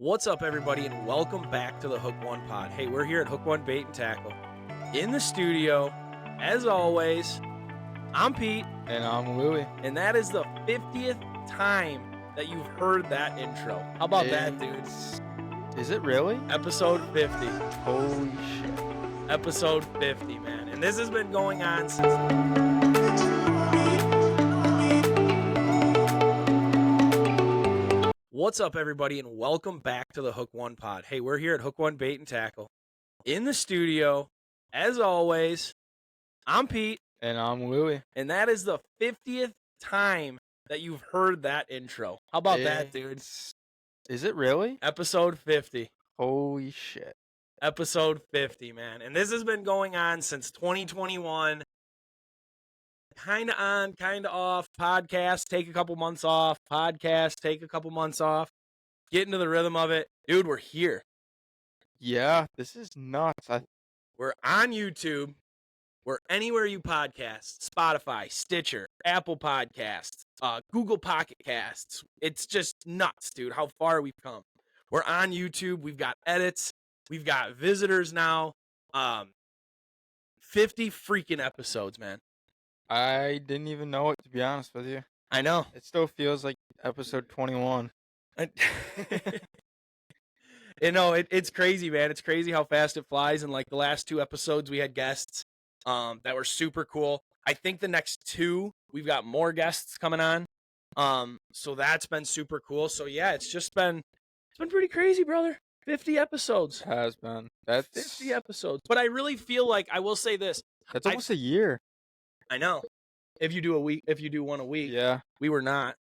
What's up, everybody, and welcome back to the Hook One Pod. Hey, we're here at Hook One Bait and Tackle. In the studio, as always, I'm Pete, And I'm Louie. and that is the 50th time that you've heard that intro. How about that, dude? Is it really? Episode 50. Holy shit. Episode 50, man. And this has been going on since... What's up, everybody, and welcome back to the Hook One Pod. Hey, we're here at Hook One Bait and Tackle. In the studio, as always, I'm Pete, And I'm Louie. and that is the 50th time that you've heard that intro. How about that, dude? Is it really? Episode 50. Holy shit. Episode 50, man. And this has been going on since 2021. Kind of on, kind of off. Podcast, take a couple months off. Podcast, take a couple months off. Get into the rhythm of it. Dude, we're here. Yeah, this is nuts. We're on YouTube. We're anywhere you podcast. Spotify, Stitcher, Apple Podcasts, Google Pocket Casts. It's just nuts, dude, how far we've come. We're on YouTube. We've got edits. We've got visitors now. 50 freaking episodes, man. I didn't even know it, to be honest with you. I know. It still feels like episode 21. You know, it's crazy, man. It's crazy how fast it flies. And like the last two episodes, we had guests that were super cool. I think the next two, we've got more guests coming on. So that's been super cool. So yeah, it's been pretty crazy, brother. 50 episodes. It has been. That's 50 episodes. But I really feel like, I will say this. That's almost a year. I know. If you do one a week. Yeah. We were not.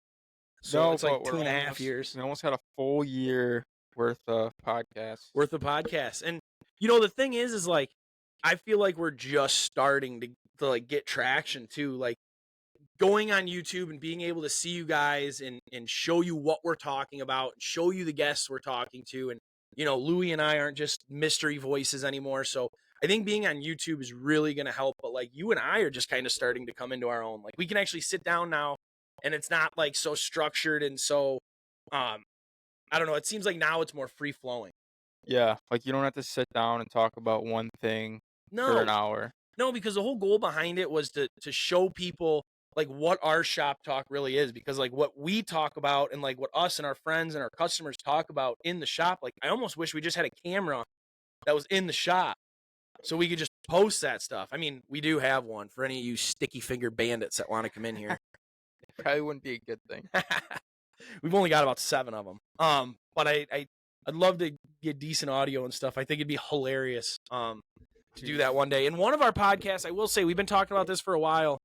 So No, it's like but 2.5 years. We almost had a full year worth of podcasts. And you know, the thing is like, I feel like we're just starting to like get traction too. Like going on YouTube and being able to see you guys and show you what we're talking about, show you the guests we're talking to. And, you know, Louie and I aren't just mystery voices anymore. So I think being on YouTube is really going to help. But like you and I are just kind of starting to come into our own. Like we can actually sit down now and it's not like so structured and so, I don't know. It seems like now it's more free flowing. Yeah, like you don't have to sit down and talk about one thing for an hour. No, because the whole goal behind it was to show people like what our shop talk really is, because like what we talk about and like what us and our friends and our customers talk about in the shop, like I almost wish we just had a camera that was in the shop so we could just post that stuff. I mean, we do have one for any of you sticky finger bandits that want to come in here. It probably wouldn't be a good thing. We've only got about 7 of them. But I'd love to get decent audio and stuff. I think it'd be hilarious to do that one day. And one of our podcasts, I will say, we've been talking about this for a while,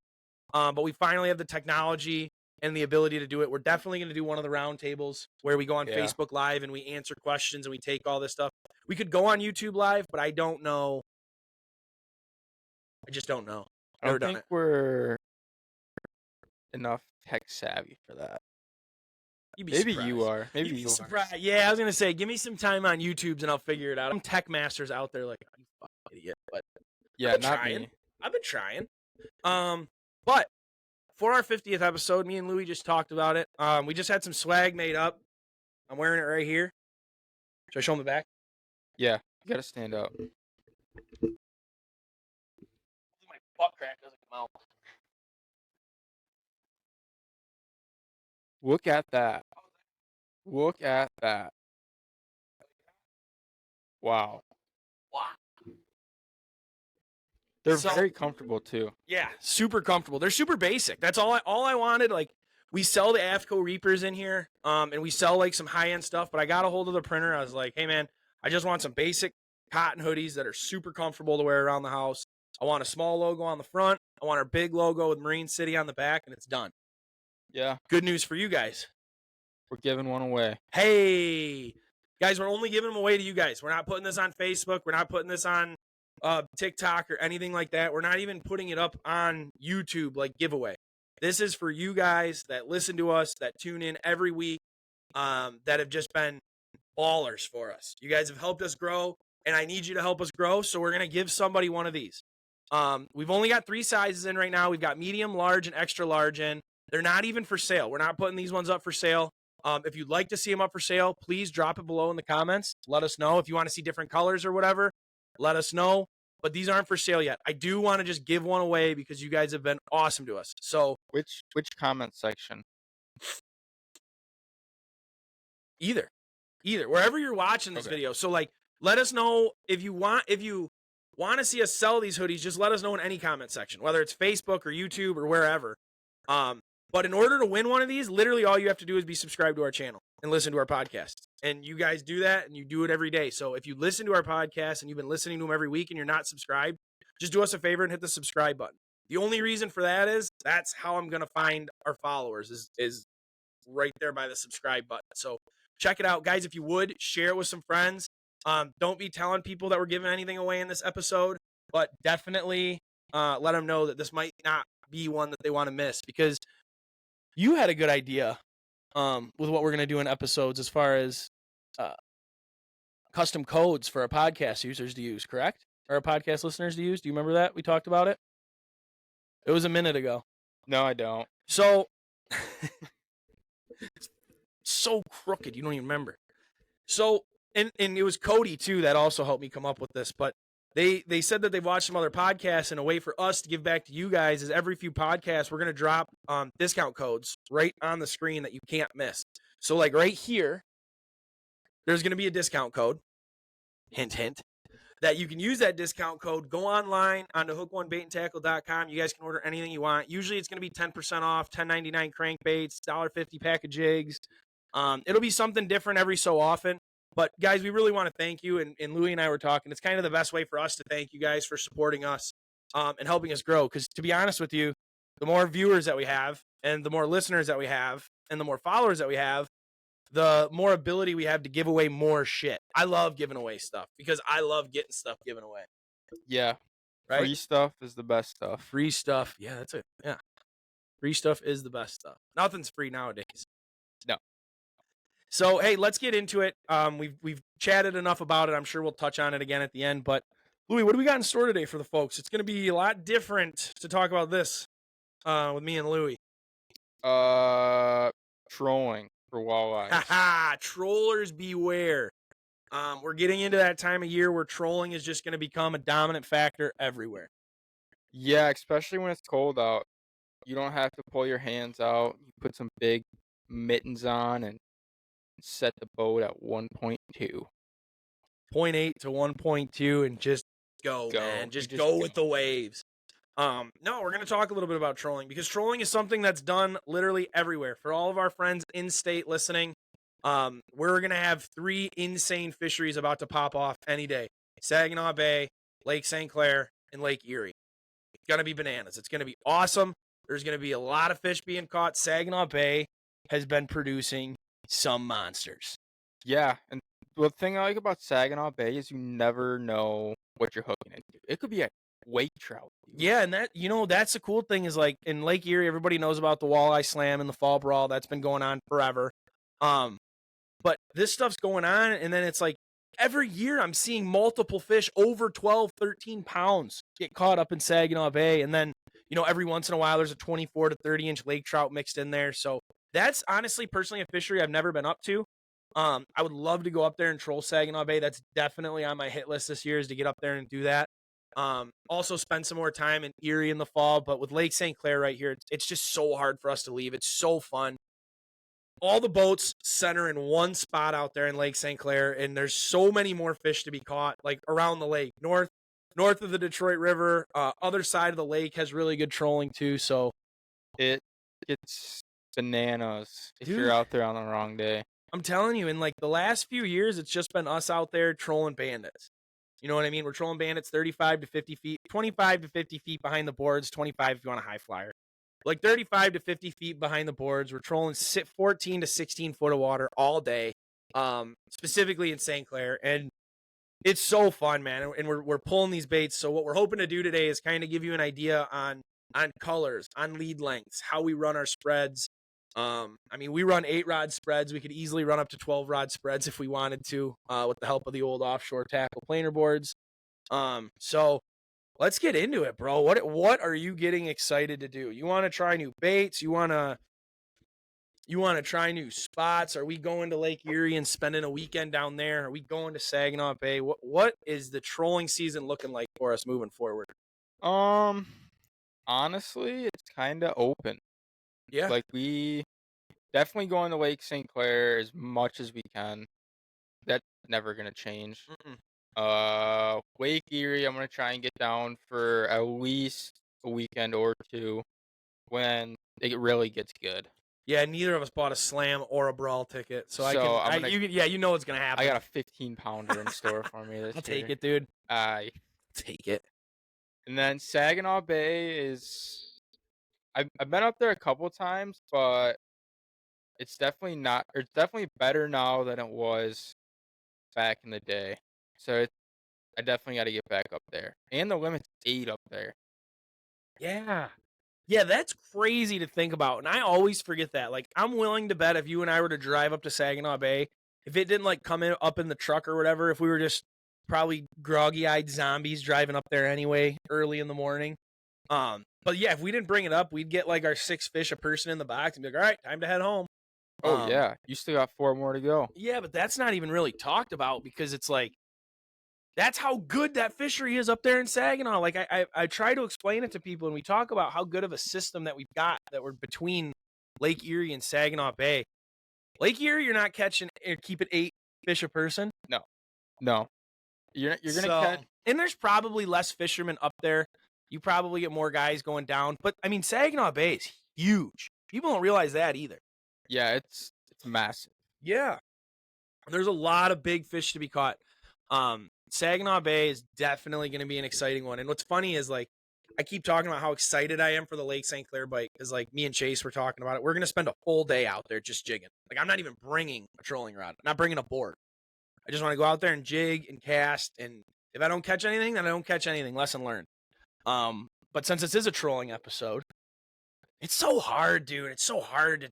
but we finally have the technology and the ability to do it. We're definitely going to do one of the roundtables where we go on Facebook Live and we answer questions and we take all this stuff. We could go on YouTube Live, but I don't know. I just don't know. I don't think we're enough tech savvy for that. Maybe you are. Maybe you are. Yeah, I was going to say, give me some time on YouTube and I'll figure it out. I'm tech masters out there like, you fucking idiot. But yeah, not me. I've been trying. But for our 50th episode, me and Louie just talked about it. We just had some swag made up. I'm wearing it right here. Should I show them the back? Yeah, you got to stand up. My butt crack doesn't come out. Look at that. Look at that. Wow. They're very comfortable too. Yeah, super comfortable. They're super basic. That's all I wanted. Like, we sell the AFCO Reapers in here, and we sell like some high-end stuff, but I got a hold of the printer. I was like, hey man, I just want some basic cotton hoodies that are super comfortable to wear around the house. I want a small logo on the front. I want our big logo with Marine City on the back, and it's done. Yeah. Good news for you guys. We're giving one away. Hey, guys, we're only giving them away to you guys. We're not putting this on Facebook. We're not putting this on TikTok or anything like that. We're not even putting it up on YouTube like giveaway. This is for you guys that listen to us, that tune in every week, that have just been ballers for us. You guys have helped us grow, and I need you to help us grow, so we're going to give somebody one of these. We've only got 3 sizes in right now. We've got medium, large, and extra large in. They're not even for sale. We're not putting these ones up for sale. If you'd like to see them up for sale, please drop it below in the comments. Let us know. If you want to see different colors or whatever, let us know. But these aren't for sale yet. I do want to just give one away because you guys have been awesome to us. So which comment section? Either wherever you're watching this video. So like, let us know if you want to see us sell these hoodies. Just let us know in any comment section, whether it's Facebook or YouTube or wherever. But in order to win one of these, literally all you have to do is be subscribed to our channel and listen to our podcast. And you guys do that, and you do it every day. So if you listen to our podcast and you've been listening to them every week and you're not subscribed, just do us a favor and hit the subscribe button. The only reason for that is that's how I'm going to find our followers is right there by the subscribe button. So check it out, guys. If you would, share it with some friends. Don't be telling people that we're giving anything away in this episode, but definitely let them know that this might not be one that they want to miss, because you had a good idea with what we're going to do in episodes as far as custom codes for our podcast users to use, correct? Or our podcast listeners to use. Do you remember that? We talked about it. It was a minute ago. No, I don't. So, so crooked, you don't even remember. So, and it was Cody too that also helped me come up with this, but they said that they've watched some other podcasts, and a way for us to give back to you guys is every few podcasts we're going to drop discount codes right on the screen that you can't miss. So like right here, there's going to be a discount code, hint, hint, that you can use that discount code. Go online onto hook1baitandtackle.com. You guys can order anything you want. Usually it's going to be 10% off, $10.99 crankbaits, $1.50 pack of jigs. It'll be something different every so often. But, guys, we really want to thank you. And Louie and I were talking. It's kind of the best way for us to thank you guys for supporting us and helping us grow. Because, to be honest with you, the more viewers that we have and the more listeners that we have and the more followers that we have, the more ability we have to give away more shit. I love giving away stuff because I love getting stuff given away. Yeah. Right? Free stuff is the best stuff. Free stuff. Yeah, that's it. Yeah. Free stuff is the best stuff. Nothing's free nowadays. No. So, hey, let's get into it. We've chatted enough about it. I'm sure we'll touch on it again at the end. But, Louie, what do we got in store today for the folks? It's going to be a lot different to talk about this with me and Louie. Trolling for walleyes. Ha! Trollers beware. We're getting into that time of year where trolling is just going to become a dominant factor everywhere. Yeah, especially when it's cold out. You don't have to pull your hands out. You put some big mittens on and set the boat at 1.2. 0.8 to 1.2 and just go, man. Just go with the waves. No, we're going to talk a little bit about trolling, because trolling is something that's done literally everywhere. For all of our friends in state listening, we're going to have 3 insane fisheries about to pop off any day. Saginaw Bay, Lake St. Clair, and Lake Erie. It's going to be bananas. It's going to be awesome. There's going to be a lot of fish being caught. Saginaw Bay has been producing some monsters. Yeah, and the thing I like about Saginaw Bay is you never know what you're hooking into. It could be a wake trout. Dude. Yeah, and that's the cool thing is, like, in Lake Erie, everybody knows about the walleye slam and the fall brawl. That's been going on forever. But this stuff's going on, and then it's like every year I'm seeing multiple fish over 12, 13 pounds get caught up in Saginaw Bay. And then, every once in a while there's a 24 to 30-inch lake trout mixed in there. So that's honestly, personally, a fishery I've never been up to. I would love to go up there and troll Saginaw Bay. That's definitely on my hit list this year, is to get up there and do that. Also spend some more time in Erie in the fall. But with Lake St. Clair right here, it's just so hard for us to leave. It's so fun. All the boats center in one spot out there in Lake St. Clair, and there's so many more fish to be caught, like around the lake, north of the Detroit River. Other side of the lake has really good trolling too. So it gets bananas if you're out there on the wrong day. I'm telling you, in like the last few years, it's just been us out there trolling bandits. You know what I mean? We're trolling bandits 35 to 50 feet, 25 to 50 feet behind the boards, 25 if you want a high flyer. Like 35 to 50 feet behind the boards. We're trolling 14 to 16 foot of water all day, specifically in St. Clair. And it's so fun, man. And we're pulling these baits. So what we're hoping to do today is kind of give you an idea on colors, on lead lengths, how we run our spreads. We run 8-rod spreads. We could easily run up to 12-rod spreads if we wanted to, with the help of the old offshore tackle planer boards. So let's get into it, bro. What are you getting excited to do? You want to try new baits? You want to You want to try new spots? Are we going to Lake Erie and spending a weekend down there? Are we going to Saginaw Bay? What is the trolling season looking like for us moving forward? Um, honestly, it's kind of open. Yeah. Like we definitely going to Lake St. Clair as much as we can. That's never gonna change. Mm-mm. Lake Erie, I'm gonna try and get down for at least a weekend or two when it really gets good. Yeah, neither of us bought a slam or a brawl ticket, so I can. So I'm gonna. You know what's gonna happen. I got a 15-pounder in store for me this I'll year. take it, dude. I Take it. And then Saginaw Bay is. I've been up there a couple times, but it's definitely not. Or it's definitely better now than it was back in the day. So I definitely got to get back up there. And the limit's 8 up there. Yeah. Yeah, that's crazy to think about. And I always forget that. Like, I'm willing to bet if you and I were to drive up to Saginaw Bay, if it didn't like come in up in the truck or whatever, if we were just probably groggy eyed zombies driving up there anyway, early in the morning. But yeah, if we didn't bring it up, we'd get like our 6 fish a person in the box and be like, all right, time to head home. Oh yeah, you still got 4 more to go. Yeah, but that's not even really talked about because it's like that's how good that fishery is up there in Saginaw. Like I try to explain it to people, and we talk about how good of a system that we've got that we're between Lake Erie and Saginaw Bay. Lake Erie, you're not catching or keeping 8 fish a person. No, you're gonna catch. And there's probably less fishermen up there. You probably get more guys going down, but I mean Saginaw Bay is huge. People don't realize that either. Yeah, it's massive. Yeah, there's a lot of big fish to be caught. Saginaw Bay is definitely going to be an exciting one. And what's funny is like I keep talking about how excited I am for the Lake St. Clair bite because like me and Chase were talking about it. We're going to spend a full day out there just jigging. Like I'm not even bringing a trolling rod. I'm not bringing a board. I just want to go out there and jig and cast. And if I don't catch anything, then I don't catch anything. Lesson learned. But since this is a trolling episode, it's so hard, dude. It's so hard.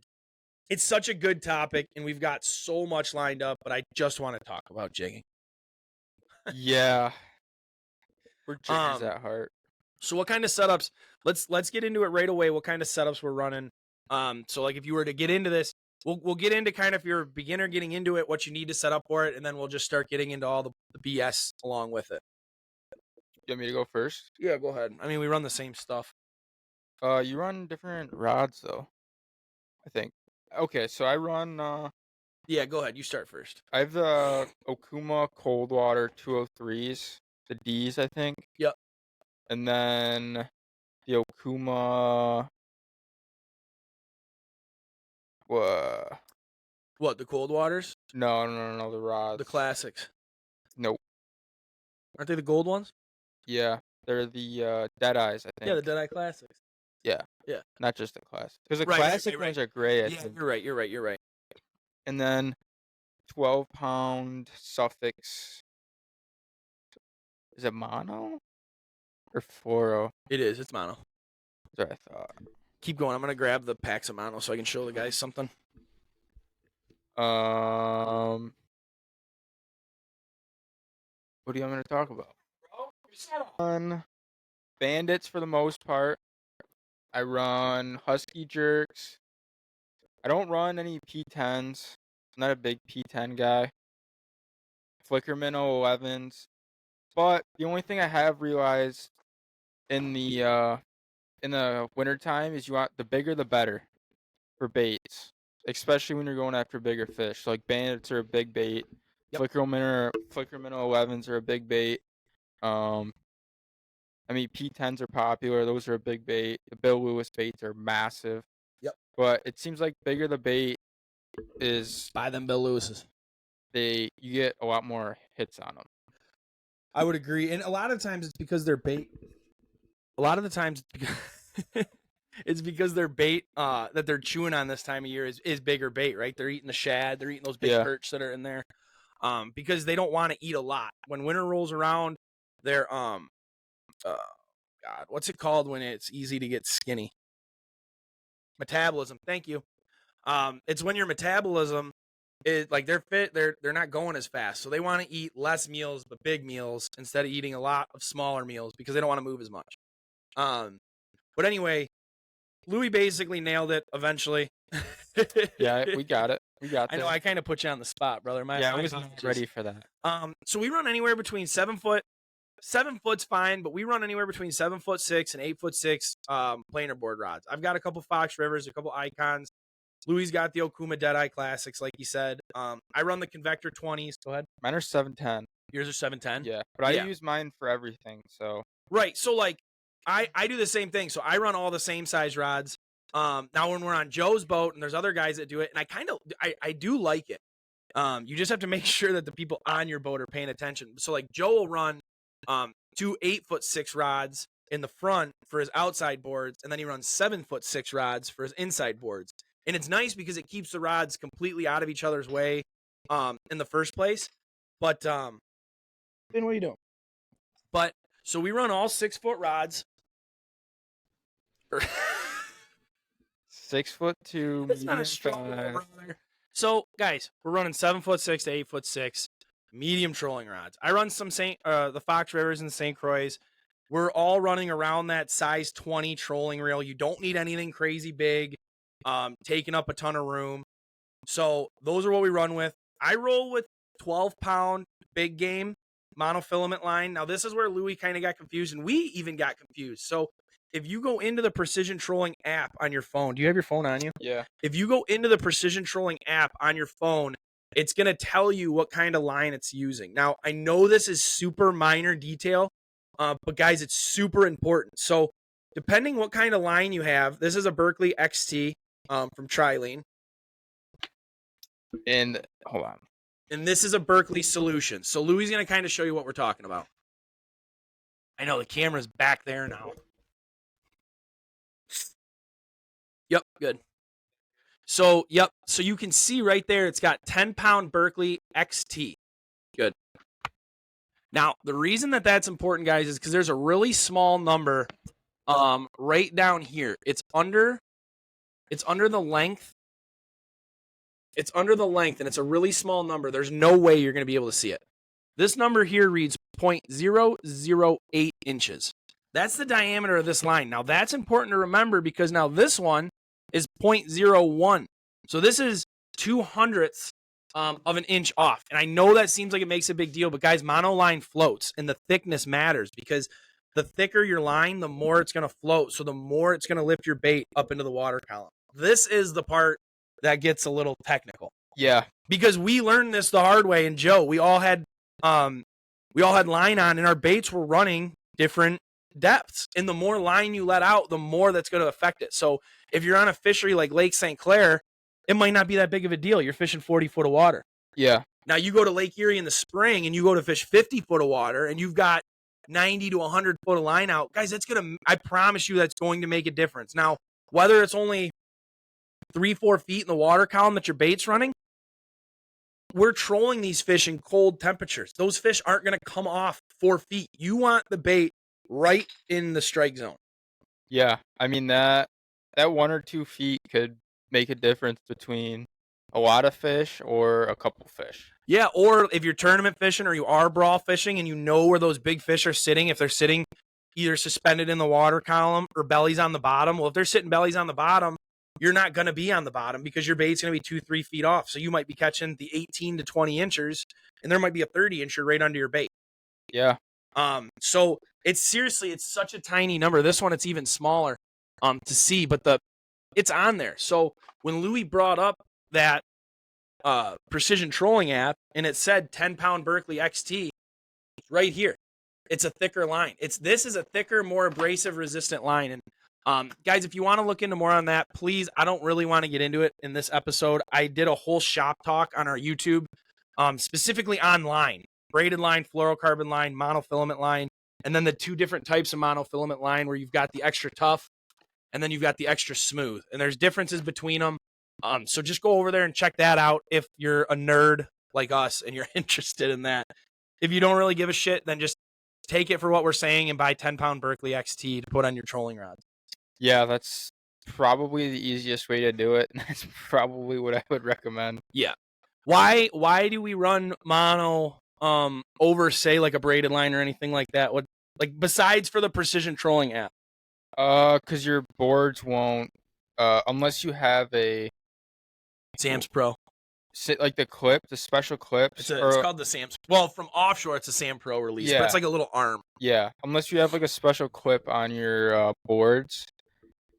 It's such a good topic, and we've got so much lined up. But I just want to talk about jigging. Yeah, we're jiggers at heart. So what kind of setups? Let's get into it right away. What kind of setups we're running? So like if you were to get into this, we'll get into kind of if you're a beginner getting into it, what you need to set up for it, and then we'll just start getting into all the BS along with it. You want me to go first? Yeah, go ahead. I mean, we run the same stuff. You run different rods though, I think. Okay, so I run. Yeah, go ahead. You start first. I have the Okuma Coldwater 203s, the D's, I think. Yep. And then the Okuma. What, the cold waters? No, the rods. The classics. Nope. Aren't they the gold ones? Yeah, they're the Dead Eyes, I think. Yeah, the Deadeye classics. Yeah. Yeah. Not just the classic. Because the Right, classic ones are gray. Yeah, you're right. And then 12-pound Suffix. Is it mono? Or fluoro? It is. It's mono. That's what I thought. Keep going. I'm going to grab the packs of mono so I can show the guys something. What do you want me to talk about? Run bandits for the most part. I run Husky Jerks. I don't run any P10s. I'm not a big P10 guy. Flicker Minnow 11s. But the only thing I have realized in the wintertime is you want the bigger the better for baits. Especially when you're going after bigger fish. So like bandits are a big bait. Yep. Flicker Minnow 11s are a big bait. I mean, P10s are popular. Those are a big bait. The Bill Lewis baits are massive. Yep. But it seems like bigger the bait is, Buy them Bill Lewis's. you get a lot more hits on them. I would agree. And a lot of times it's because they're bait. A lot of the times it's because their bait that they're chewing on this time of year is bigger bait, right? They're eating the shad. They're eating those big perch that are in there because they don't want to eat a lot. When winter rolls around, they're God, what's it called when it's easy to get skinny? Metabolism. Thank you. It's when your metabolism is like they're not going as fast, so they want to eat less meals but big meals instead of eating a lot of smaller meals because they don't want to move as much. But anyway, Louis basically nailed it eventually. Yeah, we got it. We got I know this. I kind of put you on the spot, brother. I was not ready for that. So we run anywhere between 7 foot. 7 foot's fine, but we run anywhere between 7'6" and 8'6" planer board rods. I've got a couple Fox Rivers, a couple Icons. Louis got the Okuma Deadeye Classics, like he said. I run the Convector 20s. Go ahead. Mine are 710. Yours are 710. Yeah, but I use mine for everything. So right. So like, I do the same thing. So I run all the same size rods. Now when we're on Joe's boat and there's other guys that do it, and I do like it. You just have to make sure that the people on your boat are paying attention. So like Joe will run 2 8'6" rods in the front for his outside boards, and then he runs 7'6" rods for his inside boards. And it's nice because it keeps the rods completely out of each other's way in the first place. But Ben, what are you doing? But so we run all 6 foot rods. 6'2". It's not a strong brother. So guys, we're running 7'6" to 8'6" medium trolling rods. I run some the Fox Rivers and St. Croix. We're all running around that size 20 trolling reel. You don't need anything crazy big, taking up a ton of room. So those are what we run with. I roll with 12-pound big game monofilament line. Now this is where Louis kind of got confused, and we even got confused. So if you go into the Precision Trolling app on your phone, do you have your phone on you? Yeah. If you go into the Precision Trolling app on your phone, it's going to tell you what kind of line it's using. Now, I know this is super minor detail, but guys, it's super important. So depending what kind of line you have, this is a Berkley XT from Trilene. And hold on. And this is a Berkley Solution. So Louis is going to kind of show you what we're talking about. I know the camera's back there now. Yep, good. So, yep. So you can see right there, it's got 10-pound Berkley XT. Good. Now, the reason that that's important, guys, is because there's a really small number right down here. It's under the length. It's under the length, and it's a really small number. There's no way you're going to be able to see it. This number here reads 0.008 inches. That's the diameter of this line. Now, that's important to remember because now this one is 0.01. So this is 2/100ths of an inch off. And I know that seems like it makes a big deal, but guys, monoline floats, and the thickness matters because the thicker your line, the more it's going to float. So the more it's going to lift your bait up into the water column. This is the part that gets a little technical. Yeah. Because we learned this the hard way. And Joe, we all had line on, and our baits were running different depths. And the more line you let out, the more that's going to affect it. So if you're on a fishery like Lake St. Clair, it might not be that big of a deal. You're fishing 40 foot of water. Yeah. Now you go to Lake Erie in the spring and you go to fish 50 foot of water and you've got 90 to 100 foot of line out. Guys, I promise you that's going to make a difference. Now, whether it's only 3-4 feet in the water column that your bait's running, we're trolling these fish in cold temperatures. Those fish aren't going to come off 4 feet. You want the bait right in the strike zone. Yeah. I mean, that 1 or 2 feet could make a difference between a lot of fish or a couple fish. Yeah, or if you're tournament fishing or you are brawl fishing and you know where those big fish are sitting, if they're sitting either suspended in the water column or bellies on the bottom. Well, if they're sitting bellies on the bottom, you're not going to be on the bottom because your bait's going to be 2-3 feet off. So you might be catching the 18 to 20 inchers, and there might be a 30-incher right under your bait. Yeah. So it's such a tiny number. This one, it's even smaller to see, but it's on there. So when Louis brought up that Precision Trolling app and it said 10-pound Berkley XT, it's right here. It's a thicker line. This is a thicker, more abrasive resistant line. And guys, if you want to look into more on that, please, I don't really want to get into it in this episode. I did a whole shop talk on our YouTube, specifically on line, braided line, fluorocarbon line, monofilament line, and then the 2 different types of monofilament line where you've got the extra tough and then you've got the extra smooth. And there's differences between them. So just go over there and check that out if you're a nerd like us and you're interested in that. If you don't really give a shit, then just take it for what we're saying and buy 10-pound Berkley XT to put on your trolling rods. Yeah, that's probably the easiest way to do it. That's probably what I would recommend. Yeah. Why do we run mono over, say, like a braided line or anything like that? What, like, besides for the Precision Trolling app? Because your boards won't unless you have a Sam's Pro. like the special clips, It's called the Sam's. Well, from offshore, it's a Sam Pro release, but it's Yeah. like a little arm. yeah, unless you have like a special clip on your boards.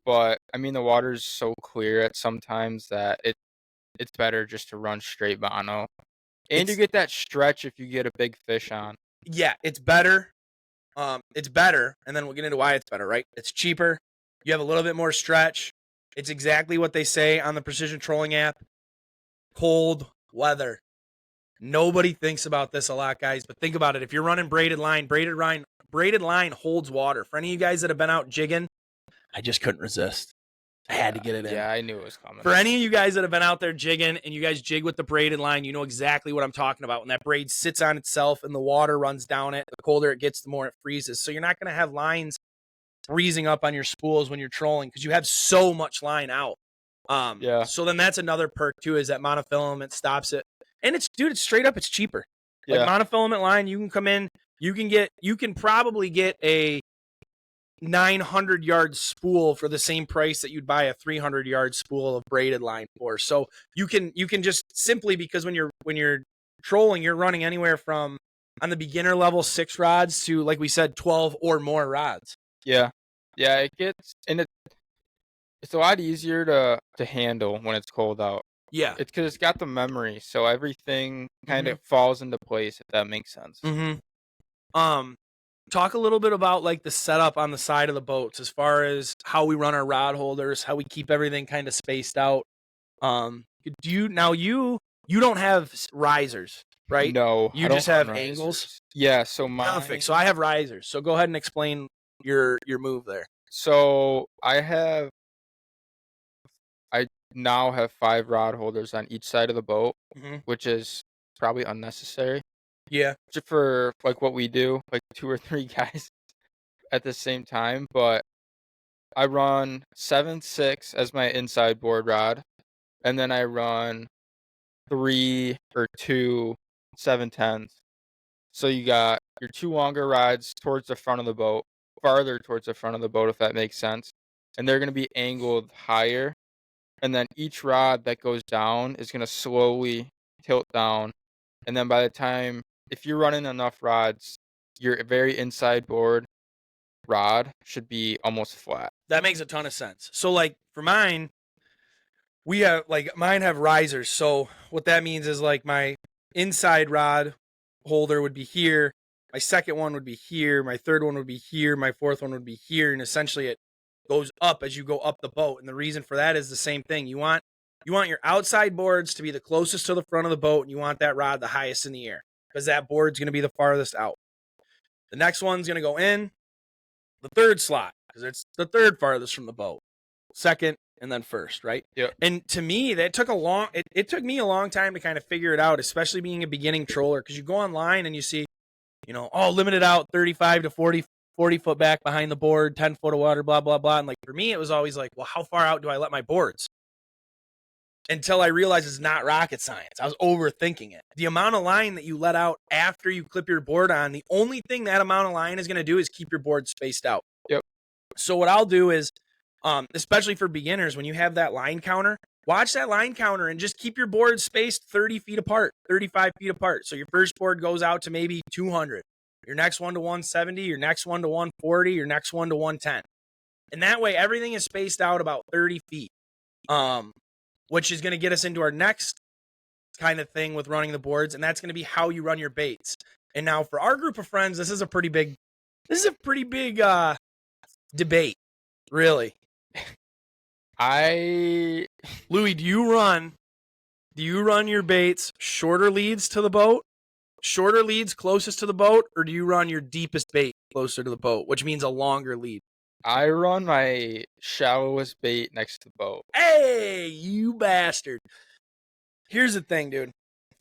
But I mean, the water's so clear at sometimes that it's better just to run straight mono, and you It's- get that stretch if you get a big fish on. Yeah, it's better. It's better, and then we'll get into why it's better, right? It's cheaper. You have a little bit more stretch. It's exactly what they say on the Precision Trolling app. Cold weather. Nobody thinks about this a lot, guys, but think about it. If you're running braided line holds water. For any of you guys that have been out jigging, I just couldn't resist. I had to get it in. Yeah, I knew it was coming. For any of you guys that have been out there jigging and you guys jig with the braided line, you know exactly what I'm talking about. When that braid sits on itself and the water runs down it, the colder it gets, the more it freezes. So you're not going to have lines freezing up on your spools when you're trolling because you have so much line out. Yeah. So then that's another perk too, is that monofilament stops it. And it's straight up, it's cheaper. Like Yeah. monofilament line, you can come in, you can probably get a 900-yard spool for the same price that you'd buy a 300-yard spool of braided line for. So you can just simply, because when you're trolling, you're running anywhere from, on the beginner level, 6 rods to, like we said, 12 or more rods. Yeah. It gets, and it's a lot easier to handle when it's cold out. Yeah. It's because it's got the memory, so everything kind of falls into place, if that makes sense. Talk a little bit about like the setup on the side of the boats, as far as how we run our rod holders, how we keep everything kind of spaced out. You don't have risers, right? No, You I don't just have run angles? risers. Yeah, so Perfect. So I have risers. So go ahead and explain your move there. So I now have 5 rod holders on each side of the boat, which is probably unnecessary. Yeah. Just for like what we do, like 2 or 3 guys at the same time. But I run 7/6 as my inside board rod, and then I run 3 or 2 7/10s. So you got your 2 longer rods towards the front of the boat, farther towards the front of the boat, if that makes sense. And they're going to be angled higher. And then each rod that goes down is going to slowly tilt down. And then by the time, if you're running enough rods, your very inside board rod should be almost flat. That makes a ton of sense. So like for mine, mine have risers. So what that means is like my inside rod holder would be here, my second one would be here, my third one would be here, my fourth one would be here, and essentially it goes up as you go up the boat. And the reason for that is the same thing. You want your outside boards to be the closest to the front of the boat, and you want that rod the highest in the air, because that board's going to be the farthest out. The next one's going to go in the third slot, because it's the third farthest from the boat. Second, and then first, right? Yeah. And to me, that took it took me a long time to kind of figure it out, especially being a beginning troller, because you go online and you see, limited out 35 to 40 foot back behind the board, 10 foot of water, blah, blah, blah. And like for me, it was always like, well, how far out do I let my boards? Until I realized it's not rocket science. I was overthinking it. The amount of line that you let out after you clip your board on, the only thing that amount of line is going to do is keep your board spaced out. Yep. So what I'll do is, especially for beginners, when you have that line counter, watch that line counter and just keep your board spaced 30 feet apart, 35 feet apart. So your first board goes out to maybe 200, your next one to 170, your next one to 140, your next one to 110. And that way, everything is spaced out about 30 feet, which is going to get us into our next kind of thing with running the boards, and that's going to be how you run your baits. And now for our group of friends, this is a pretty big debate, really. Louis, do you run your baits shorter leads to the boat, shorter leads closest to the boat, or do you run your deepest bait closer to the boat, which means a longer lead? I run my shallowest bait next to the boat. Hey, you bastard. Here's the thing, dude.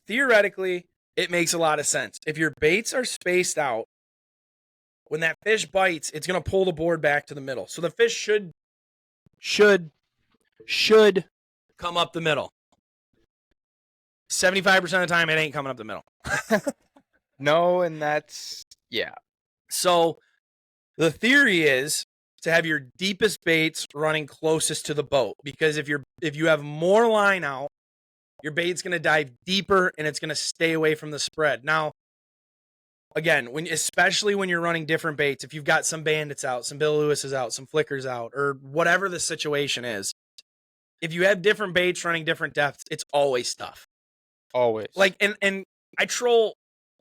Theoretically, it makes a lot of sense. If your baits are spaced out, when that fish bites, it's going to pull the board back to the middle. So the fish should come up the middle. 75% of the time, it ain't coming up the middle. No, and that's, yeah. So the theory is to have your deepest baits running closest to the boat, because if you have more line out, your bait's going to dive deeper and it's going to stay away from the spread. Now, again, especially when you're running different baits, if you've got some bandits out, some Bill Lewis's out, some flickers out, or whatever the situation is, if you have different baits running different depths, it's always tough. Always. Like, and we troll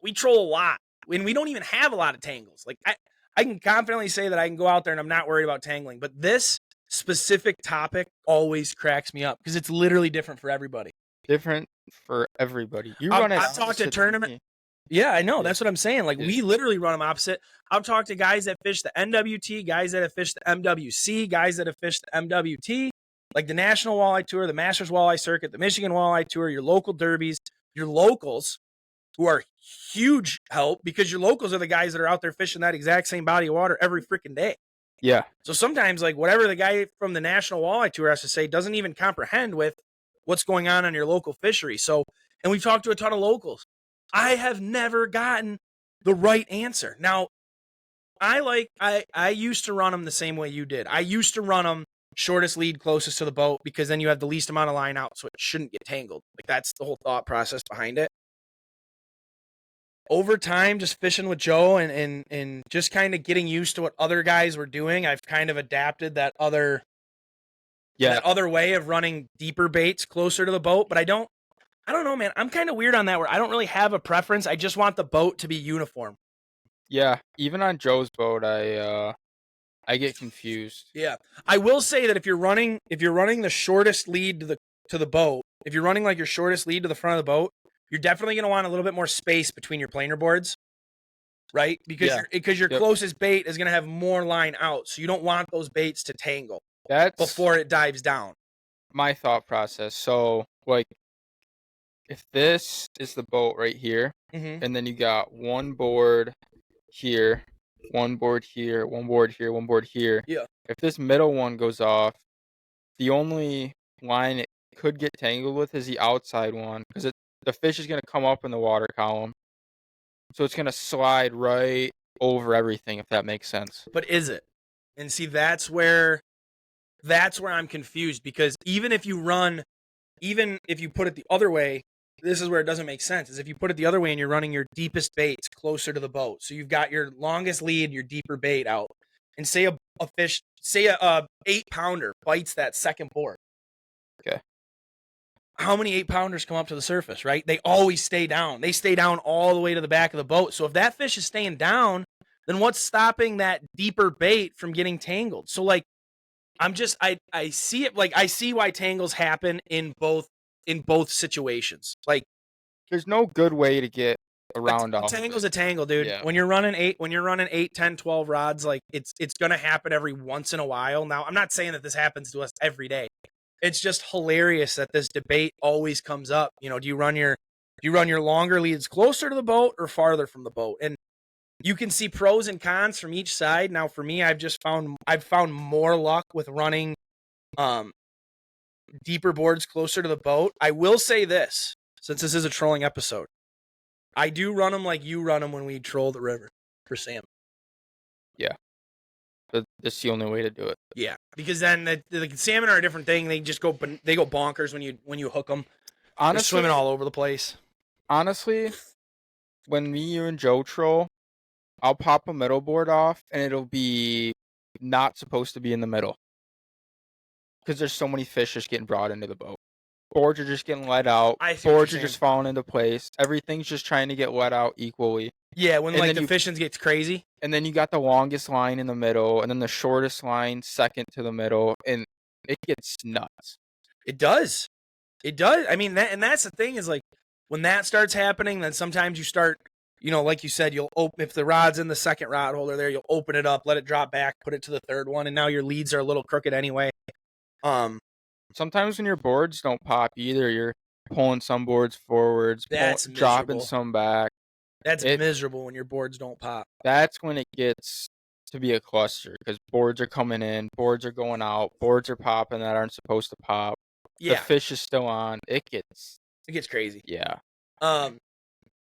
a lot, and we don't even have a lot of tangles. Like, I can confidently say that I can go out there and I'm not worried about tangling, but this specific topic always cracks me up because it's literally different for everybody. Different for everybody. You I've run it. talked to tournament. Yeah, I know. That's what I'm saying. Like, we literally run them opposite. I've talked to guys that fish the NWT, guys that have fished the MWC, guys that have fished the MWT, like the National Walleye Tour, the Masters Walleye Circuit, the Michigan Walleye Tour, your local derbies, your locals, who are huge help because your locals are the guys that are out there fishing that exact same body of water every freaking day. Yeah. So sometimes, like, whatever the guy from the National Walleye Tour has to say doesn't even comprehend with what's going on your local fishery. So, and we've talked to a ton of locals. I have never gotten the right answer. Now, I used to run them the same way you did. I used to run them shortest lead closest to the boat because then you have the least amount of line out, so it shouldn't get tangled. Like, that's the whole thought process behind it. Over time, just fishing with Joe and just kind of getting used to what other guys were doing, I've kind of adapted that other way of running deeper baits closer to the boat. But I don't know, man. I'm kind of weird on that where I don't really have a preference. I just want the boat to be uniform. Yeah, even on Joe's boat, I get confused. Yeah, I will say that if you're running the shortest lead to the boat, if you're running like your shortest lead to the front of the boat, you're definitely going to want a little bit more space between your planer boards, right? Because your closest bait is going to have more line out, so you don't want those baits to tangle before it dives down. My thought process. So, like, if this is the boat right here, and then you got one board here, one board here, one board here, one board here. Yeah. If this middle one goes off, the only line it could get tangled with is the outside one because the fish is going to come up in the water column. So it's going to slide right over everything, if that makes sense. But is it? And see, that's where I'm confused, because even if you put it the other way, this is where it doesn't make sense, is if you put it the other way and you're running your deepest baits closer to the boat. So you've got your longest lead, your deeper bait out, and say a 8-pounder bites that second board. Okay. How many 8-pounders come up to the surface, right? They always stay down. They stay down all the way to the back of the boat. So if that fish is staying down, then what's stopping that deeper bait from getting tangled? So, like, I see it, like, I see why tangles happen in both situations. Like, there's no good way to get around a tangle's a tangle, dude. Yeah. When you're running 8, 10, 12 rods, like, it's going to happen every once in a while. Now, I'm not saying that this happens to us every day. It's just hilarious that this debate always comes up. You know, do you run your longer leads closer to the boat or farther from the boat? And you can see pros and cons from each side. Now, for me, I've found more luck with running deeper boards closer to the boat. I will say this, since this is a trolling episode, I do run them like you run them when we troll the river for salmon. Yeah. But that's the only way to do it. Yeah, because then the salmon are a different thing. They just go bonkers when you hook them. Honestly, they're swimming all over the place. Honestly, when you and Joe troll, I'll pop a middle board off, and it'll be not supposed to be in the middle because there's so many fish just getting brought into the boat. Boards are just getting let out. Boards are just falling into place. Everything's just trying to get let out equally. Yeah, when like the fishing gets crazy. And then you got the longest line in the middle, and then the shortest line second to the middle, and it gets nuts. It does. I mean, that's the thing is, like, when that starts happening, then sometimes you start, you know, like you said, you'll open, if the rod's in the second rod holder there, you'll open it up, let it drop back, put it to the third one, and now your leads are a little crooked anyway. Sometimes when your boards don't pop either, you're pulling some boards forwards, dropping some back. That's miserable when your boards don't pop. That's when it gets to be a cluster because boards are coming in, boards are going out, boards are popping that aren't supposed to pop. Yeah. The fish is still on. It gets crazy. Yeah.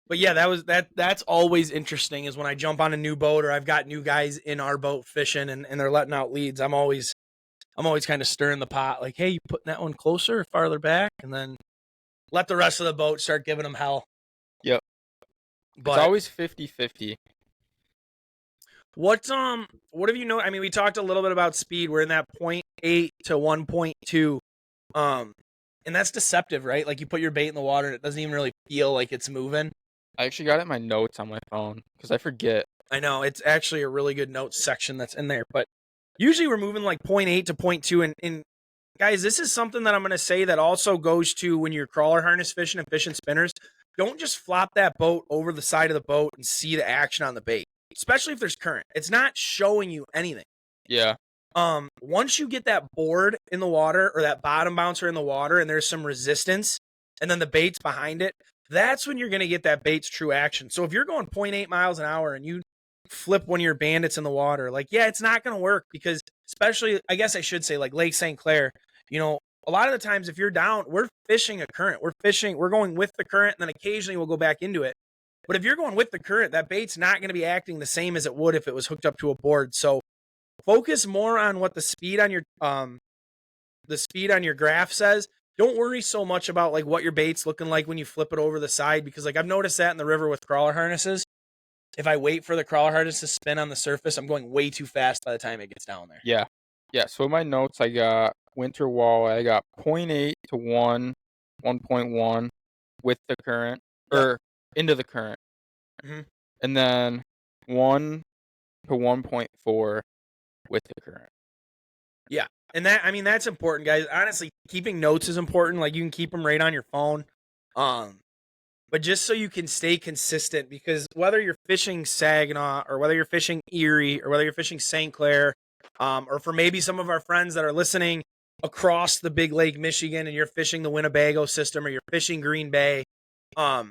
But yeah, that's always interesting is when I jump on a new boat or I've got new guys in our boat fishing and they're letting out leads. I'm always kind of stirring the pot, like, hey, you putting that one closer or farther back? And then let the rest of the boat start giving them hell. Yep. But it's always 50-50. What have you know? I mean, we talked a little bit about speed. We're in that 0.8 to 1.2. And that's deceptive, right? Like you put your bait in the water and it doesn't even really feel like it's moving. I actually got it in my notes on my phone because I forget. I know it's actually a really good notes section that's in there, but usually we're moving like 0.8 to 0.2. And guys, this is something that I'm going to say that also goes to when you're crawler harness fishing and fishing spinners. Don't just flop that boat over the side of the boat and see the action on the bait, especially if there's current. It's not showing you anything. Yeah. Once you get that board in the water or that bottom bouncer in the water and there's some resistance and then the bait's behind it, that's when you're going to get that bait's true action. So if you're going 0.8 miles an hour and you flip one of your bandits in the water, like, yeah, it's not going to work because especially, I guess I should say like Lake St. Clair, you know, a lot of the times if you're down, we're fishing a current. We're going with the current and then occasionally we'll go back into it. But if you're going with the current, that bait's not going to be acting the same as it would if it was hooked up to a board. So focus more on what the speed on your graph says. Don't worry so much about like what your bait's looking like when you flip it over the side, because like I've noticed that in the river with crawler harnesses. If I wait for the crawler harness to spin on the surface, I'm going way too fast by the time it gets down there. Yeah. So in my notes, I got winter walleye. I got 0.8 to 1.1 with the current or into the current, and then 1 to 1.4 with the current. Yeah. And that's important, guys. Honestly, keeping notes is important. Like you can keep them right on your phone. But just so you can stay consistent, because whether you're fishing Saginaw or whether you're fishing Erie or whether you're fishing St. Clair, or for maybe some of our friends that are listening across the big Lake Michigan and you're fishing the Winnebago system or you're fishing Green Bay, a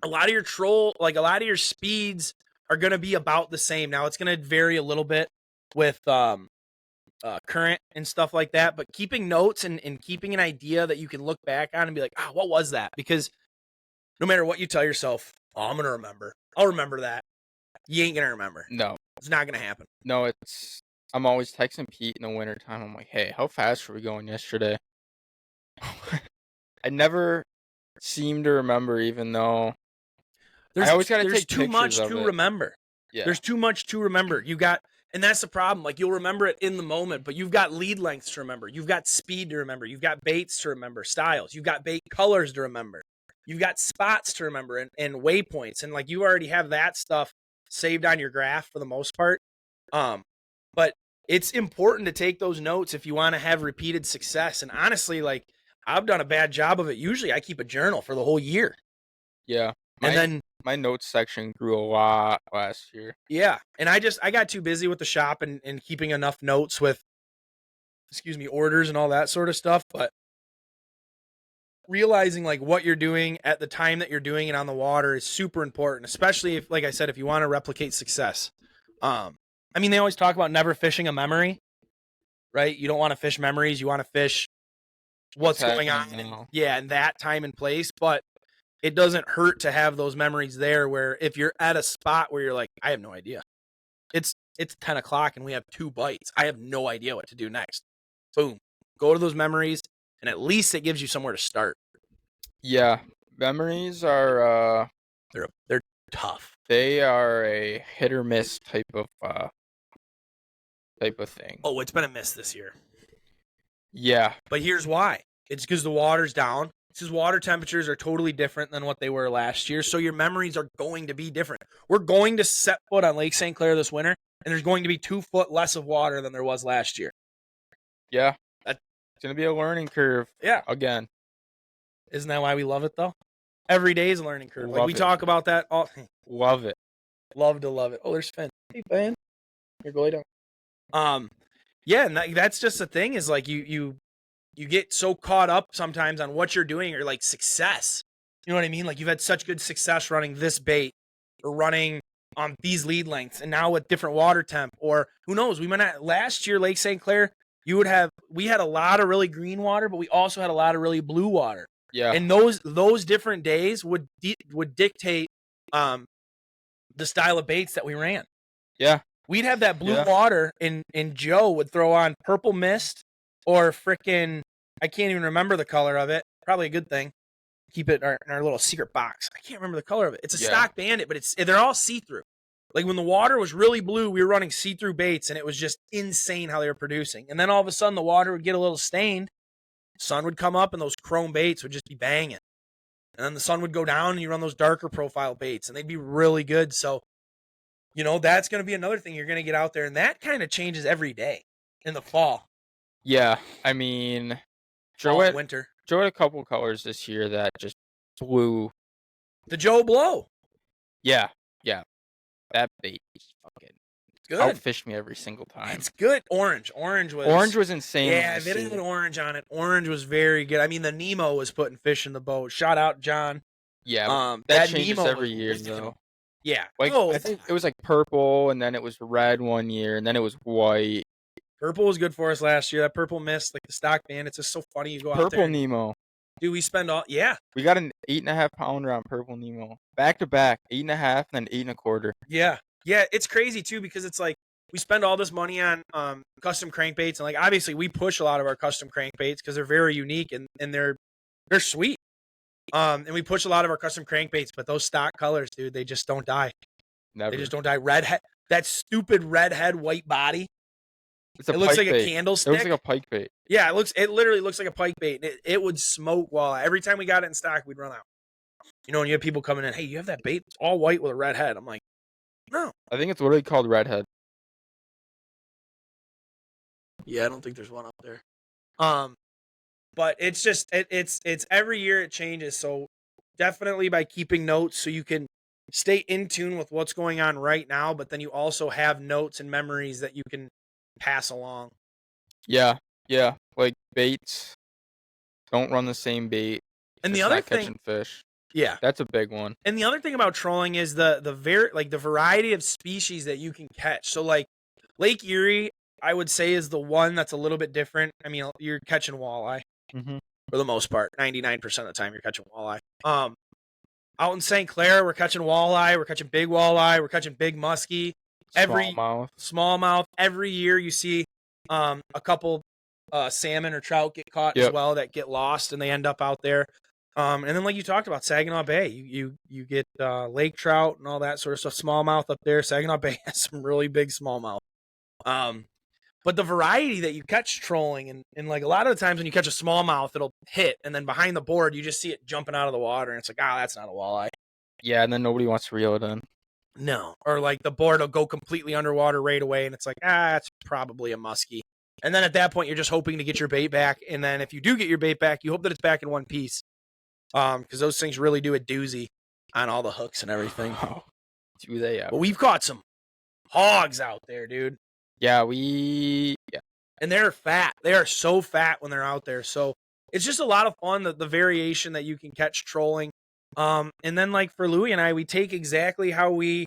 lot of your speeds are going to be about the same. Now it's going to vary a little bit with, current and stuff like that, but keeping notes and keeping an idea that you can look back on and be like, what was that? Because no matter what you tell yourself, I'm going to remember. I'll remember that. You ain't going to remember. No. It's not going to happen. No, I'm always texting Pete in the wintertime. I'm like, hey, how fast were we going yesterday? I never seem to remember, even though I always got to take too much pictures of to it. remember. Yeah. There's too much to remember. And that's the problem. Like you'll remember it in the moment, but you've got lead lengths to remember. You've got speed to remember. You've got baits to remember, styles. You've got bait colors to remember. You've got spots to remember and waypoints. And like you already have that stuff saved on your graph for the most part. But it's important to take those notes if you want to have repeated success. And honestly, like I've done a bad job of it. Usually I keep a journal for the whole year. Yeah. And then my notes section grew a lot last year. Yeah. And I got too busy with the shop and keeping enough notes with, orders and all that sort of stuff. But realizing like what you're doing at the time that you're doing it on the water is super important, especially if, like I said, if you want to replicate success. They always talk about never fishing a memory, right? You don't want to fish memories. You want to fish what's going on in that time and place. But it doesn't hurt to have those memories there where if you're at a spot where you're like, I have no idea. It's 10 o'clock and we have 2 bites. I have no idea what to do next. Boom. Go to those memories and at least it gives you somewhere to start. Yeah. Memories are they're tough. They are a hit or miss type of thing. Oh, it's been a miss this year. Yeah. But here's why. It's because the water's down. Because water temperatures are totally different than what they were last year. So your memories are going to be different. We're going to set foot on Lake St. Clair this winter, and there's going to be 2 foot less of water than there was last year. Yeah. It's going to be a learning curve. Yeah. Again. Isn't that why we love it, though? Every day is a learning curve. Like we talk about that all. Love it. Love to love it. Oh, there's Finn. Hey, Finn. Here, go lay down. Yeah, and that's just the thing is like you get so caught up sometimes on what you're doing or like success. You know what I mean? Like you've had such good success running this bait or running on these lead lengths and now with different water temp, or who knows, we might not. Last year, Lake St. Clair, we had a lot of really green water, but we also had a lot of really blue water. Yeah. And those different days would would dictate the style of baits that we ran. Yeah. We'd have that blue water, and Joe would throw on purple mist or frickin' I can't even remember the color of it. Probably a good thing. Keep it in our little secret box. I can't remember the color of it. It's a stock Bandit, but they're all see-through. Like when the water was really blue, we were running see-through baits, and it was just insane how they were producing. And then all of a sudden, the water would get a little stained. Sun would come up, and those chrome baits would just be banging. And then the sun would go down, and you run those darker profile baits, and they'd be really good. So, that's going to be another thing you're going to get out there, and that kind of changes every day in the fall. Yeah, I mean, winter. Joe had a couple colors this year that just blew. The Joe Blow. Yeah. That bait fucking good. Outfished me every single time. It's good. Orange was insane. Yeah, they didn't put orange on it. Orange was very good. I mean, the Nemo was putting fish in the boat. Shout out, John. Yeah, that changes Nemo every year, though. Yeah. I think it was like purple, and then it was red one year, and then it was white. Purple was good for us last year. That purple mist, like the stock band, it's just so funny. You go out there. Purple Nemo. Dude, we spend all. Yeah. We got an 8.5 pounder on Purple Nemo. Back to back, 8.5, and then 8.25. Yeah. Yeah, it's crazy too because it's like we spend all this money on custom crankbaits, and like obviously we push a lot of our custom crankbaits because they're very unique and they're sweet. And we push a lot of our custom crankbaits, but those stock colors, dude, they just don't die. Never. They just don't die. Redhead, that stupid redhead white body. It looks like a candlestick. It looks like a pike bait. Yeah, it literally looks like a pike bait. It would smoke walleye. Every time we got it in stock, we'd run out. And you have people coming in, hey, you have that bait? It's all white with a red head. I'm like, no. I think it's literally called redhead. Yeah, I don't think there's one up there. But it's just it's every year it changes. So definitely by keeping notes so you can stay in tune with what's going on right now, but then you also have notes and memories that you can pass along. Yeah. Like baits. Don't run the same bait. And the other thing, catching fish. Yeah, that's a big one. And the other thing about trolling is the variety of species that you can catch. So like Lake Erie, I would say is the one that's a little bit different. I mean, you're catching walleye for the most part. 99% of the time, you're catching walleye. Out in St. Clair, we're catching walleye. We're catching big walleye. We're catching big muskie. Smallmouth. Every year, you see a couple salmon or trout get caught as well that get lost and they end up out there. And then like you talked about Saginaw Bay, you get lake trout and all that sort of stuff. Smallmouth up there. Saginaw Bay has some really big smallmouth. But the variety that you catch trolling and like a lot of the times when you catch a smallmouth, it'll hit and then behind the board you just see it jumping out of the water and it's like, that's not a walleye. Yeah, and then nobody wants to reel it in. No. Or like the board will go completely underwater right away and it's like, it's probably a muskie. And then at that point you're just hoping to get your bait back. And then if you do get your bait back, you hope that it's back in one piece. Because those things really do a doozy on all the hooks and everything. Oh, do they? But we've caught some hogs out there, dude. Yeah, and they're fat. They are so fat when they're out there. So it's just a lot of fun, the variation that you can catch trolling. And then like for Louie and I, we take exactly how we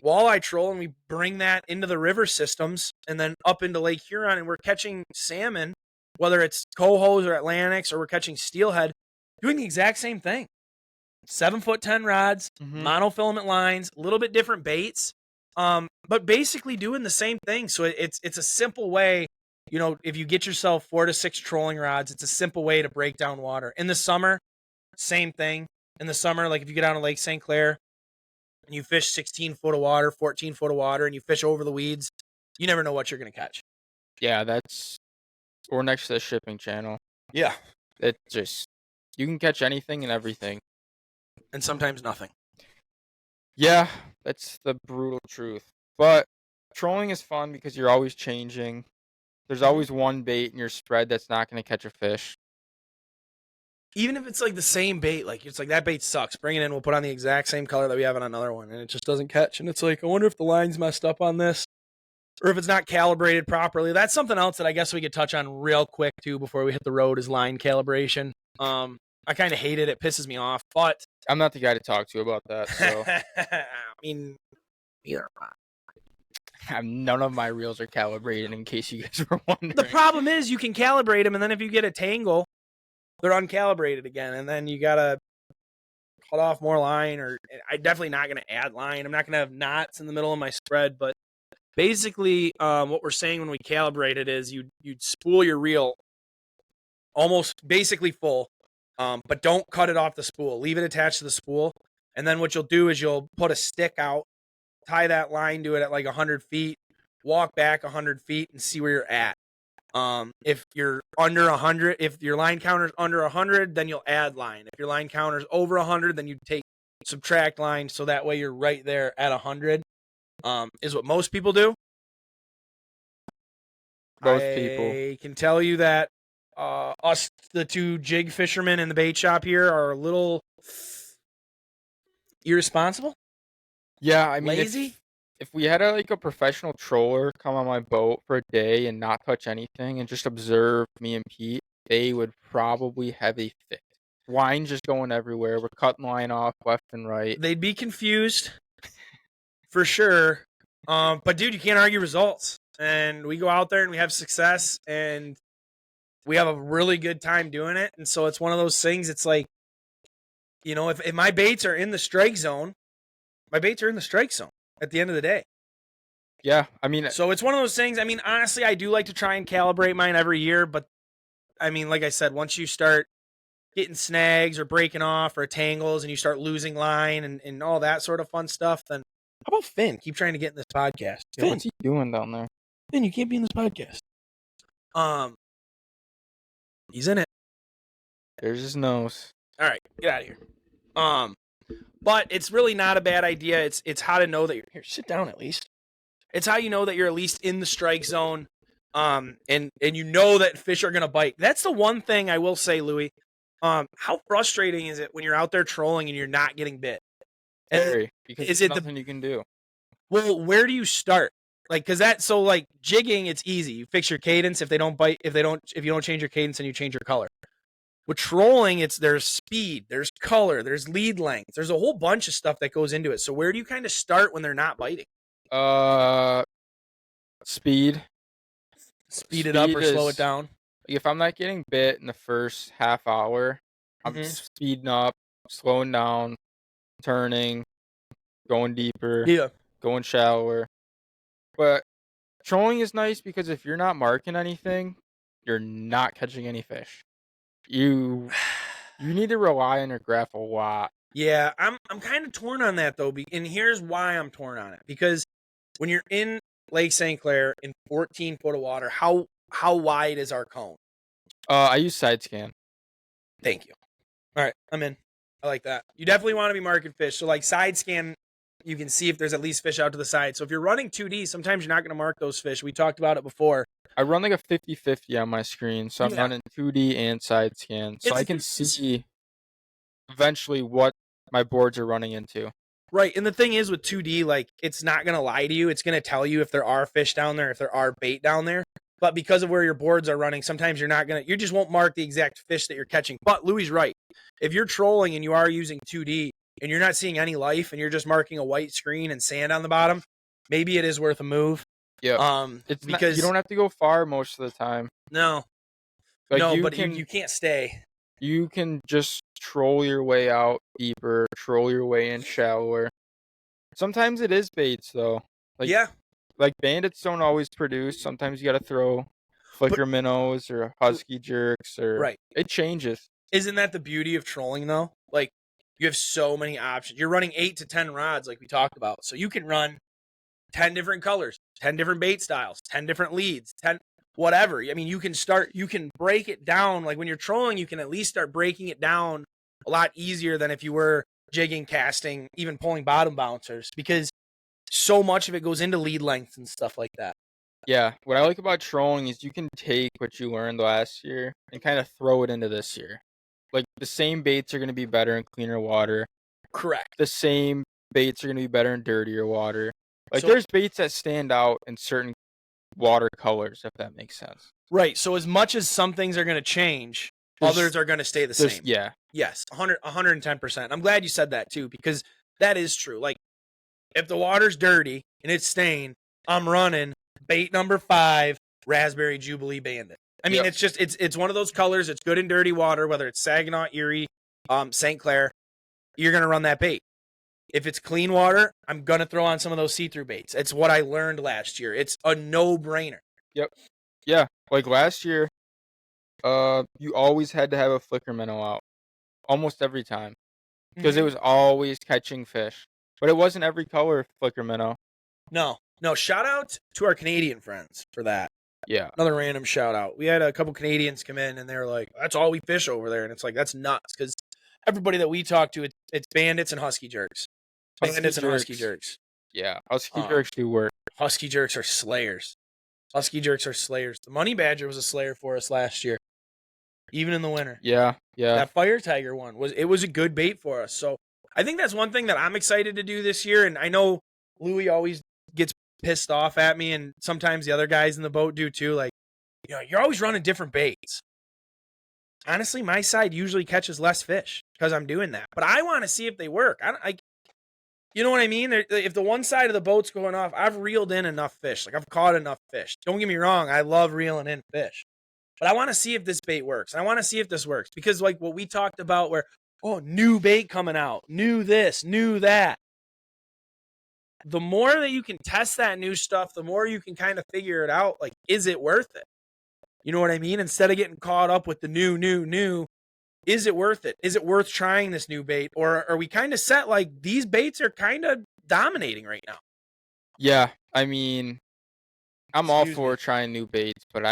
walleye troll and we bring that into the river systems and then up into Lake Huron and we're catching salmon, whether it's cohos or Atlantics or we're catching steelhead, doing the exact same thing. 7'10" rods, monofilament lines, a little bit different baits. But basically doing the same thing. So it's a simple way, if you get yourself 4 to 6 trolling rods, it's a simple way to break down water. In the summer, same thing. In the summer, like if you get down to Lake St. Clair and you fish 16 foot of water, 14 foot of water, and you fish over the weeds, you never know what you're going to catch. Yeah, we're next to the shipping channel. Yeah. It just, you can catch anything and everything. And sometimes nothing. Yeah, that's the brutal truth. But trolling is fun because you're always changing. There's always one bait in your spread that's not going to catch a fish. Even if it's like the same bait, like it's like that bait sucks. Bring it in, we'll put on the exact same color that we have on another one, and it just doesn't catch. And it's like, I wonder if the line's messed up on this, or if it's not calibrated properly. That's something else that I guess we could touch on real quick too before we hit the road is line calibration. I kind of hate it. It pisses me off, but I'm not the guy to talk to about that. So I mean, either. None of my reels are calibrated. In case you guys were wondering, the problem is you can calibrate them, and then if you get a tangle, they're uncalibrated again, and then you gotta cut off more line, or I'm definitely not going to add line. I'm not going to have knots in the middle of my spread. But basically, what we're saying when we calibrate it is you'd spool your reel almost basically full, but don't cut it off the spool. Leave it attached to the spool. And then what you'll do is you'll put a stick out, tie that line to it at like 100 feet, walk back 100 feet and see where you're at. If you're under 100, if your line counter's under 100, then you'll add line. If your line counter's over 100, then you subtract line, so that way you're right there at 100. Is what most people do. I can tell you that us, the two jig fishermen in the bait shop here, are a little irresponsible. Yeah, I mean, lazy. If we had a professional troller come on my boat for a day and not touch anything and just observe me and Pete, they would probably have a fit. Line just going everywhere. We're cutting line off left and right. They'd be confused for sure. But dude, you can't argue results. And we go out there and we have success and we have a really good time doing it. And so it's one of those things. It's like, if my baits are in the strike zone, my baits are in the strike zone at the end of the day. Yeah, I mean, so it's one of those things. I mean, honestly, I do like to try and calibrate mine every year, but I mean, like I said, once you start getting snags or breaking off or tangles and you start losing line and all that sort of fun stuff, then how about Finn? Keep trying to get in this podcast. Yeah, Finn, what's he doing down there? Finn, you can't be in this podcast. He's in it. There's his nose. All right, get out of here. But it's really not a bad idea. It's how to know that you're here. Sit down at least. It's how you know that you're at least in the strike zone. And you know that fish are gonna bite. That's the one thing I will say, Louis. How frustrating is it when you're out there trolling and you're not getting bit? Very, because there's nothing you can do. Well, where do you start? Like jigging, it's easy. You fix your cadence. If they don't bite, if you don't change your cadence, then you change your color. With trolling, there's speed, there's color, there's lead length, there's a whole bunch of stuff that goes into it. So where do you kind of start when they're not biting? Speed. Speed it up or slow it down. If I'm not getting bit in the first half hour, I'm speeding up, slowing down, turning, going deeper, going shallower. But trolling is nice because if you're not marking anything, you're not catching any fish. You need to rely on your graph a lot. Yeah, I'm kind of torn on that though, and here's why I'm torn on it. Because when you're in Lake St. Clair in 14 foot of water, how wide is our cone? I use side scan. Thank you. All right, I'm in. I like that. You definitely want to be marking fish. So like side scan, you can see if there's at least fish out to the side. So if you're running 2D, sometimes you're not going to mark those fish. We talked about it before. I run like a 50-50 on my screen, so I'm running 2D and side scan, so I can see eventually what my boards are running into. Right, and the thing is with 2D, like, it's not going to lie to you. It's going to tell you if there are fish down there, if there are bait down there. But because of where your boards are running, sometimes you just won't mark the exact fish that you're catching. But Louis is right. If you're trolling and you are using 2D and you're not seeing any life and you're just marking a white screen and sand on the bottom, maybe it is worth a move. Yeah, it's because you don't have to go far most of the time. No, but you can't stay. You can just troll your way out deeper, troll your way in shallower. Sometimes it is baits though. Like bandits don't always produce. Sometimes you got to throw flicker minnows or husky jerks or it changes. Isn't that the beauty of trolling though? Like you have so many options. You're running 8 to 10 rods like we talked about, so you can run 10 different colors, 10 different bait styles, 10 different leads, 10 whatever. I mean, you can break it down. Like when you're trolling, you can at least start breaking it down a lot easier than if you were jigging, casting, even pulling bottom bouncers, because so much of it goes into lead length and stuff like that. Yeah, what I like about trolling is you can take what you learned last year and kind of throw it into this year. Like the same baits are going to be better in cleaner water. Correct. The same baits are going to be better in dirtier water. Like there's baits that stand out in certain water colors, if that makes sense. Right. So as much as some things are going to change, others are going to stay the same. Yeah. Yes. 110%. I'm glad you said that too, because that is true. Like if the water's dirty and it's stained, I'm running bait number 5, Raspberry Jubilee Bandit. I mean, it's just, it's one of those colors. It's good in dirty water, whether it's Saginaw, Erie, St. Clair. you're going to run that bait. If it's clean water, I'm going to throw on some of those see-through baits. It's what I learned last year. It's a no-brainer. Yep. Yeah. Like last year, you always had to have a flicker minnow out almost every time because it was always catching fish. But it wasn't every color flicker minnow. No. Shout out to our Canadian friends for that. Yeah. Another random shout out. We had a couple Canadians come in and they were like, "That's all we fish over there," and it's like, that's nuts because everybody that we talk to, it's bandits and husky jerks. Bandits and husky jerks. Yeah, husky jerks do work. Husky jerks are slayers. The money badger was a slayer for us last year, even in the winter. Yeah. That fire tiger one was a good bait for us. So I think that's one thing that I'm excited to do this year. And I know Louie always gets pissed off at me, and sometimes the other guys in the boat do too. Like, you're always running different baits. Honestly, my side usually catches less fish because I'm doing that. But I want to see if they work. You know what I mean? If the one side of the boat's going off, I've reeled in enough fish. Like, I've caught enough fish. Don't get me wrong. I love reeling in fish. But I want to see if this bait works. I want to see if this works. Because, like, what we talked about where, new bait coming out. New this, new that. The more that you can test that new stuff, the more you can kind of figure it out. Like, is it worth it? You know what I mean? Instead of getting caught up with the new, is it worth it? Is it worth trying this new bait? Or are we kind of set like these baits are kind of dominating right now? Yeah, I mean, I'm all for trying new baits, but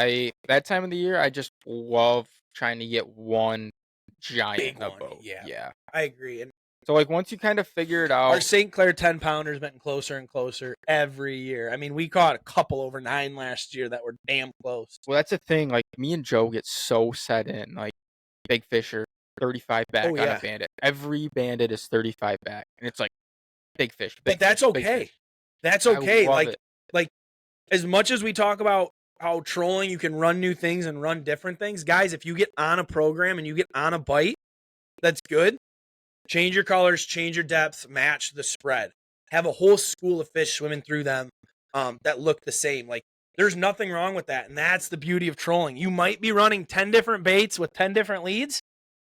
that time of the year, I just love trying to get one giant boat. Yeah. I agree. And so, like, once you kind of figure it out, our St. Clair 10-pounder is getting closer and closer every year. I mean, we caught a couple over 9 last year that were damn close. Well, that's the thing. Like, me and Joe get so set in. Like, big fisher, 35 back on a bandit. Every bandit is 35 back, and it's like big fish. But that's okay. That's okay. Like as much as we talk about how trolling, you can run new things and run different things, guys. If you get on a program and you get on a bite, that's good. Change your colors, change your depth, match the spread. Have a whole school of fish swimming through them that look the same. Like, there's nothing wrong with that, and that's the beauty of trolling. You might be running 10 different baits with 10 different leads,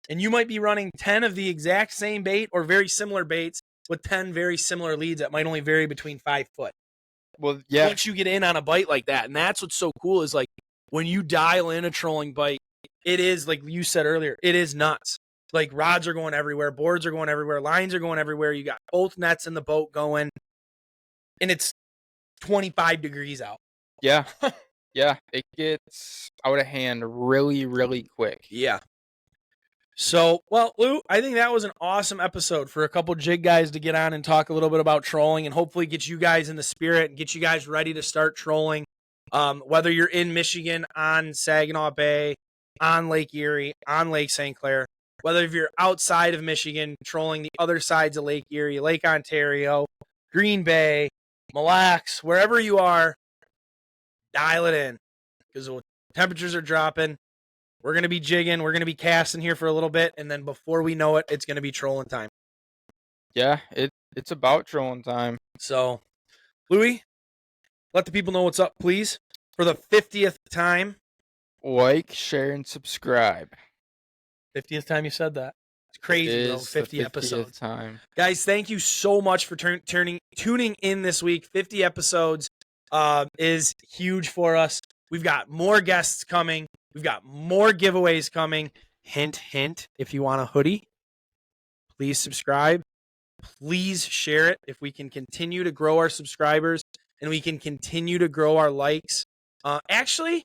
and you might be running 10 of the exact same bait or very similar baits with 10 very similar leads that might only vary between 5 foot. Well, yeah. Once you get in on a bite like that, and that's what's so cool is, like, when you dial in a trolling bite, it is, like you said earlier, it is nuts. Like, rods are going everywhere, boards are going everywhere, lines are going everywhere. You got both nets in the boat going, and it's 25 degrees out. Yeah. Yeah. It gets out of hand really, really quick. Yeah. So, well, Lou, I think that was an awesome episode for a couple jig guys to get on and talk a little bit about trolling and hopefully get you guys in the spirit and get you guys ready to start trolling. Whether you're in Michigan, on Saginaw Bay, on Lake Erie, on Lake St. Clair, whether if you're outside of Michigan, trolling the other sides of Lake Erie, Lake Ontario, Green Bay, Mille Lacs, wherever you are, dial it in because the temperatures are dropping. We're going to be jigging. We're going to be casting here for a little bit. And then before we know it, it's going to be trolling time. Yeah, it's about trolling time. So, Louie, let the people know what's up, please. For the 50th time. Like, share, and subscribe. 50th time you said that. It's crazy, bro. 50 episodes. Time. Guys, thank you so much for tuning in this week. 50 episodes is huge for us. We've got more guests coming. We've got more giveaways coming. Hint, hint. If you want a hoodie, please subscribe. Please share it if we can continue to grow our subscribers and we can continue to grow our likes. Actually,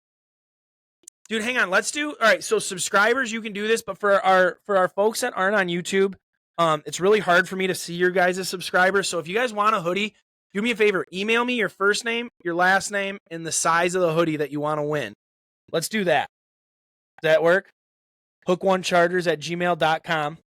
dude, hang on. Let's do. All right, so subscribers, you can do this, but for our folks that aren't on YouTube, it's really hard for me to see your guys as subscribers. So if you guys want a hoodie, do me a favor. Email me your first name, your last name, and the size of the hoodie that you want to win. Let's do that. Does that work? hookonecharters@gmail.com.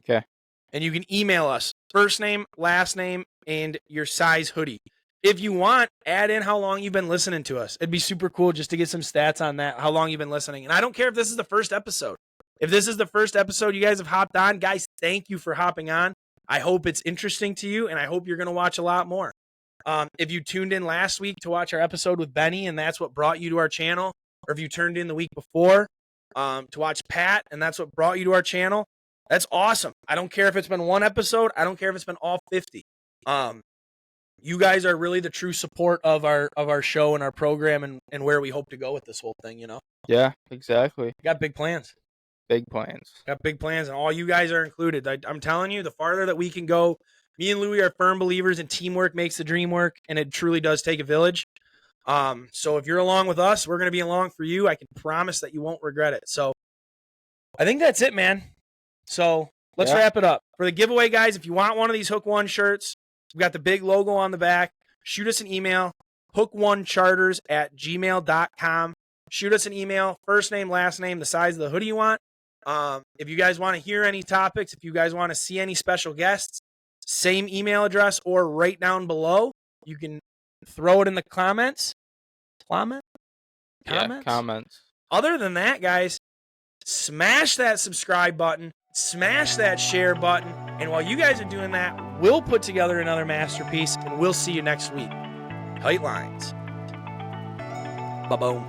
Okay. And you can email us first name, last name, and your size hoodie. If you want, add in how long you've been listening to us. It'd be super cool just to get some stats on that, how long you've been listening. And I don't care if this is the first episode. If this is the first episode you guys have hopped on, guys, thank you for hopping on. I hope it's interesting to you, and I hope you're going to watch a lot more. If you tuned in last week to watch our episode with Benny, and that's what brought you to our channel, or if you turned in the week before to watch Pat, and that's what brought you to our channel, That's awesome. I don't care if it's been one episode. I don't care if it's been all 50. You guys are really the true support of our show and our program and where we hope to go with this whole thing, you know? Yeah, exactly. Got big plans. Big plans. Got big plans, and all you guys are included. I'm telling you, the farther that we can go, me and Louie are firm believers in teamwork makes the dream work, and it truly does take a village. So if you're along with us, we're going to be along for you. I can promise that you won't regret it. So I think that's it, man. So let's wrap it up. For the giveaway, guys, if you want one of these Hook One shirts, we've got the big logo on the back. Shoot us an email, hookonecharters@gmail.com. Shoot us an email, first name, last name, the size of the hoodie you want. If you guys want to hear any topics, if you guys want to see any special guests, same email address or right down below. You can throw it in the comments. Comments? Yeah, comments. Other than that, guys, smash that subscribe button, smash that share button, and while you guys are doing that, we'll put together another masterpiece, and we'll see you next week. Tight lines. Ba-boom.